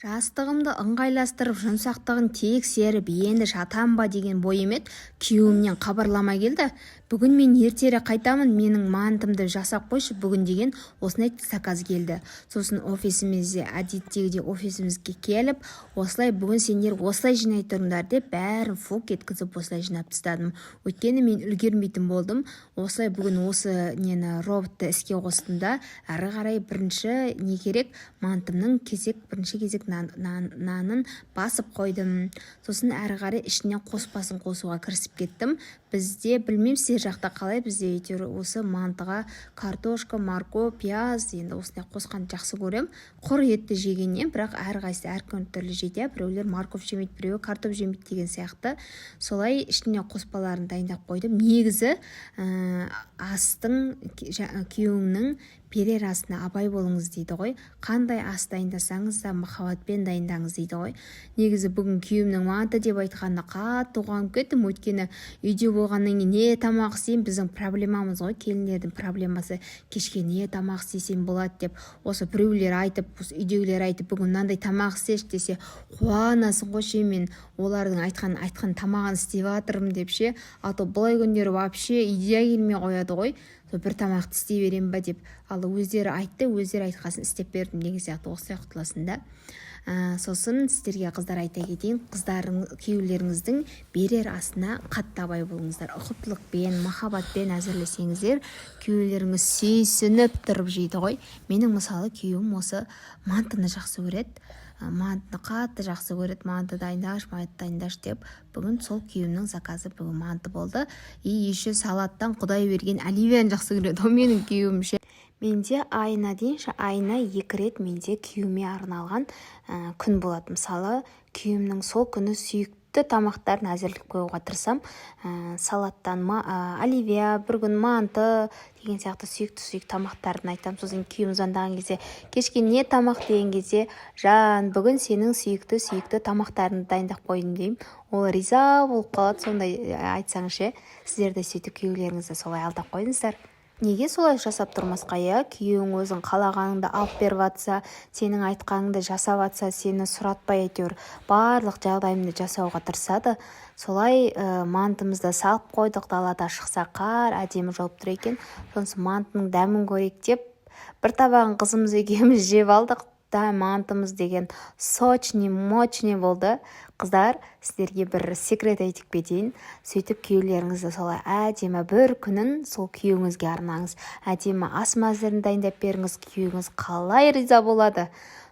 Жастығымды ыңғайластырып, жұмсақтығын тексеріп, енді жатам ба деген бойым еді. Күйеуімнен хабарлама келді. Бүгін мен ертерек қайтамын, менің мантымды жасап қойшы бүгін деген осындай заказ келді. Сосын офисімізде, әдеттегідей офисімізге келіп, осылай бүгін сендер осылай жинай тұрыңдар деп, бәрін фук еткізіп осылай жинап тастадым. Өйткені мен үлгермейтін болдым. Осылай бүгін осы роботты іске қостым да, әрі қарай бірінші не керек, мантымның бірінші кезек нанын басып қойдым. Сосын әрі қарай ішіне қоспасын қосуға кірісіп кеттім. Бізде білмеймін сіздер жақта қалай, бізде әйтеуір осы мантыға картошка, морковь, пияз енді осындай қосқан жақсы көрем. Құр етті жегеннен, бірақ әрқайсысы әркім түрлі жейді. Біреулер морковь жемейді, біреуі картоп жемейді деген сияқты. Солай ішіне қоспаларын дайындап қойдым. Негізі астың күйеуіңнің берер асына абай болыңыз дейді ғой. Қандай ас дайындасаңыз да махаббатпен дайындаңыз дейді ғой. Негізі бүгін күйеуімнің манты деп айтқанда қатты қуанып кеттім. Өйткені үйде болғаннан кейін не тамақ істеймін, біздің проблемамыз ғой, келіндердің проблемасы. Кешке не тамақ істесем болады деп, осы біреулер айтып, үйдегілер айтып, бүгін мынандай тамақ істеші десе, қуанасың ғой ше, мен олардың айтқан тамағын істеп жатырмын деп ше. А то былай күндері вообще идея келмей қояды ғой. Бір тамақты істей берем ба деп, ал өздері айтты, өздері айтқасын істеп бердім деген сияқты, осылай құтыласың да. Сосын сіздерге қыздар айта кетейін, күйеулеріңіздің берер асына қатты абай болыңыздар. Ұқыптылықпен, махаббатпен әзірлесеңіздер, күйеулеріңіз сүйсініп тұрып жейді ғой. Менің мысалы күйеуім осы мантыны жақсы көреді. Мантыны қатты жақсы көреді, манты дайындаш деп. Бүгін сол күйеуімнің заказы бүгін манты болды. Еще салаттан құдай берген оливияны жақсы көреді. О менің күйеуім ше. Менде айына 2 рет менде күйеуіме арналған күн болады. Мысалы, күйеуімнің сол күні сүйікті тамақтарын әзірлеп қоюға тырысам. Салаттан оливия, бір күн манты деген сияқты сүйікті тамақтарын айтам. Сосын күйеуім звондаған кезде, кешке не тамақ деген кезде, жан, бүгін сенің сүйікті тамақтарыңды дайындап қойдым деймін. Ол риза болып қалады. Сондай айтсаңыз ше, сіздер де сөйтіп күйеулеріңізді солай алдап қойыңыздар. Неге солай жасап тұрмасқа, иә? Күйеуің өзің қалағаныңды алып беріп атса, сенің айтқаныңды жасап атса, сені сұратпай әйтеуір барлық жағдайымды жасауға тырысады. Солай мантымызды салып қойдық, далада шықса қар әдемі жауып тұр екен. Сонысы мантының дәмін көрейік деп, бір табағын қызымыз екеуміз жеп алдық. Мантымыз деген сочный болды. Қыздар, сіздерге бір секрет айтып кетейін. Сөйтіп күйеулеріңізді солай әдемі бір күнін сол күйеуіңізге арнаңыз. Әдемі ас мәзірін дайындап беріңіз, күйеуіңіз қалай риза болады.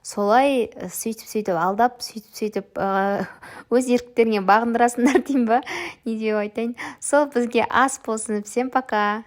Солай сөйтіп алдап, сөйтіп өз еріктеріңе бағындырасыңдар деймін ба? Не деп айтайын? Сол бізге ас болсын. Всем пока.